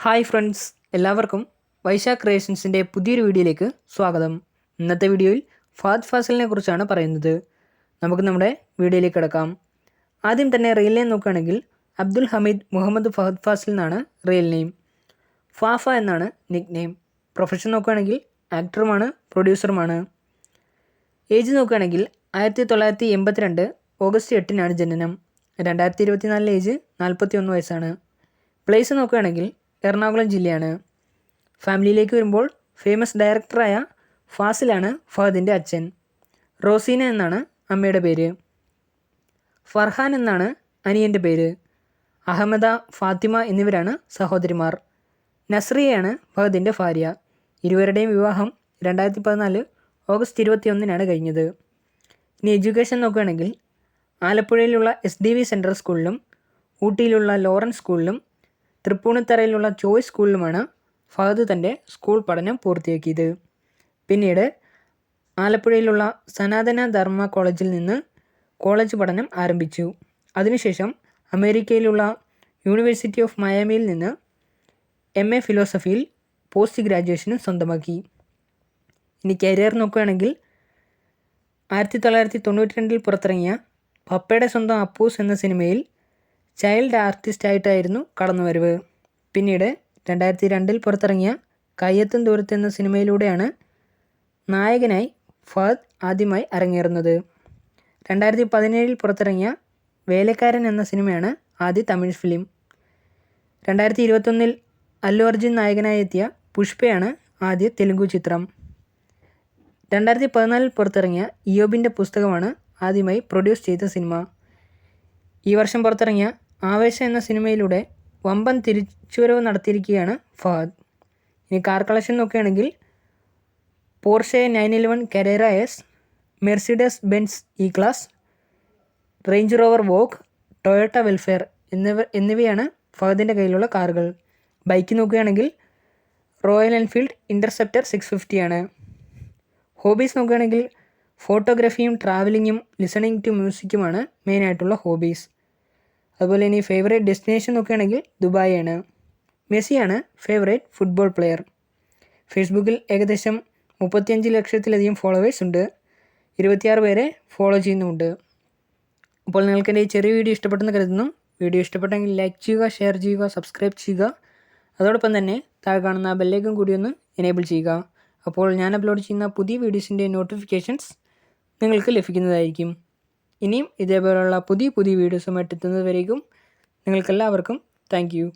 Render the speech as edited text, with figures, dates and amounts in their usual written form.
Hi friends, എല്ലാവർക്കും വൈശാഖ് ക്രിയേഷൻസിൻ്റെ പുതിയൊരു വീഡിയോയിലേക്ക് സ്വാഗതം. ഇന്നത്തെ വീഡിയോയിൽ ഫഹദ് ഫാസിലിനെ കുറിച്ചാണ് പറയുന്നത്. നമുക്ക് നമ്മുടെ വീഡിയോയിലേക്ക് കിടക്കാം. ആദ്യം തന്നെ റിയൽ നെയിം നോക്കുകയാണെങ്കിൽ അബ്ദുൽ ഹമീദ് മുഹമ്മദ് ഫഹദ് ഫാസിൽ എന്നാണ് റിയൽ നെയിം. ഫാഫ എന്നാണ് നിക് നെയിം. പ്രൊഫഷൻ നോക്കുകയാണെങ്കിൽ ആക്ടറുമാണ്, പ്രൊഡ്യൂസറുമാണ്. ഏജ് നോക്കുകയാണെങ്കിൽ 1982 ഓഗസ്റ്റ് 8 ജനനം. 2024 ഏജ് 41 വയസ്സാണ്. പ്ലേസ് നോക്കുകയാണെങ്കിൽ എറണാകുളം ജില്ലയാണ്. ഫാമിലിയിലേക്ക് വരുമ്പോൾ ഫേമസ് ഡയറക്ടറായ ഫാസിലാണ് ഫഹദിൻ്റെ അച്ഛൻ. റോസീന എന്നാണ് അമ്മയുടെ പേര്. ഫർഹാൻ എന്നാണ് അനിയൻ്റെ പേര്. അഹമ്മദ, ഫാത്തിമ എന്നിവരാണ് സഹോദരിമാർ. നസ്രിയയാണ് ഫഹദിൻ്റെ ഭാര്യ. ഇരുവരുടെയും വിവാഹം 2014 ഓഗസ്റ്റ് 21 കഴിഞ്ഞത്. ഇനി എഡ്യൂക്കേഷൻ നോക്കുകയാണെങ്കിൽ ആലപ്പുഴയിലുള്ള SDV സെൻട്രൽ സ്കൂളിലും ഊട്ടിയിലുള്ള ലോറൻസ് സ്കൂളിലും തൃപ്പൂണിത്തറയിലുള്ള ചോയ്സ് സ്കൂളിലുമാണ് ഫഹദ് തൻ്റെ സ്കൂൾ പഠനം പൂർത്തിയാക്കിയത്. പിന്നീട് ആലപ്പുഴയിലുള്ള സനാതന ധർമ്മ കോളേജിൽ നിന്ന് കോളേജ് പഠനം ആരംഭിച്ചു. അതിനുശേഷം അമേരിക്കയിലുള്ള യൂണിവേഴ്സിറ്റി ഓഫ് മയാമിയിൽ നിന്ന് MA ഫിലോസഫിയിൽ പോസ്റ്റ് ഗ്രാജുവേഷനും സ്വന്തമാക്കി. ഇനി കരിയർ നോക്കുകയാണെങ്കിൽ 1992 പുറത്തിറങ്ങിയ പപ്പയുടെ സ്വന്തം അപ്പൂസ് എന്ന സിനിമയിൽ ചൈൽഡ് ആർട്ടിസ്റ്റായിട്ടായിരുന്നു കടന്നുവരവ്. പിന്നീട് 2002 പുറത്തിറങ്ങിയ കയ്യെത്തും ദൂരത്ത് എന്ന സിനിമയിലൂടെയാണ് നായകനായി ഫഹദ് ആദ്യമായി അരങ്ങേറുന്നത്. 2017 പുറത്തിറങ്ങിയ വേലക്കാരൻ എന്ന സിനിമയാണ് ആദ്യ തമിഴ് ഫിലിം. 2021 അല്ലു അർജുൻ നായകനായി എത്തിയ പുഷ്പയാണ് ആദ്യ തെലുങ്കു ചിത്രം. 2014 പുറത്തിറങ്ങിയ ഇയോബിൻ്റെ പുസ്തകമാണ് ആദ്യമായി പ്രൊഡ്യൂസ് ചെയ്ത സിനിമ. ഈ വർഷം പുറത്തിറങ്ങിയ ആവേശം എന്ന സിനിമയിലൂടെ വമ്പൻ തിരിച്ചുവരവ് നടത്തിയിരിക്കുകയാണ് ഫഹദ്. ഇനി കാർ കളക്ഷൻ നോക്കുകയാണെങ്കിൽ Porsche 911 Carrera S, Mercedes Benz E-ക്ലാസ്, Range Rover Vogue, Toyota Vellfire എന്നിവയാണ് ഫഹദിൻ്റെ കയ്യിലുള്ള കാറുകൾ. ബൈക്ക് നോക്കുകയാണെങ്കിൽ റോയൽ എൻഫീൽഡ് ഇൻ്റർസെപ്റ്റർ 650 ആണ്. ഹോബീസ് നോക്കുകയാണെങ്കിൽ ഫോട്ടോഗ്രാഫിയും ട്രാവലിങ്ങും ലിസണിങ് ടു മ്യൂസിക്കുമാണ് മെയിനായിട്ടുള്ള ഹോബീസ്. അതുപോലെ ഇനി ഫേവറേറ്റ് ഡെസ്റ്റിനേഷൻ നോക്കുകയാണെങ്കിൽ ദുബായ് ആണ്. മെസ്സിയാണ് ഫേവറേറ്റ് ഫുട്ബോൾ പ്ലെയർ. ഫേസ്ബുക്കിൽ ഏകദേശം 35 ലക്ഷത്തിലധികം ഫോളോവേഴ്സ് ഉണ്ട്. 26 പേരെ ഫോളോ ചെയ്യുന്നുമുണ്ട്. അപ്പോൾ നിങ്ങൾക്ക് എൻ്റെ ഈ ചെറിയ വീഡിയോ ഇഷ്ടപ്പെട്ടെന്ന് കരുതുന്നു. വീഡിയോ ഇഷ്ടപ്പെട്ടെങ്കിൽ ലൈക്ക് ചെയ്യുക, ഷെയർ ചെയ്യുക, സബ്സ്ക്രൈബ് ചെയ്യുക. അതോടൊപ്പം തന്നെ താഴെ കാണുന്ന ബെല്ലൈക്കൺ കൂടി ഒന്ന് എനേബിൾ ചെയ്യുക. അപ്പോൾ ഞാൻ അപ്ലോഡ് ചെയ്യുന്ന പുതിയ വീഡിയോസിൻ്റെ നോട്ടിഫിക്കേഷൻസ് നിങ്ങൾക്ക് ലഭിക്കുന്നതായിരിക്കും. ഇനിയും ഇതേപോലെയുള്ള പുതിയ വീഡിയോസുമായിട്ട് എത്തുന്നതുവരേക്കും നിങ്ങൾക്കെല്ലാവർക്കും താങ്ക് യു.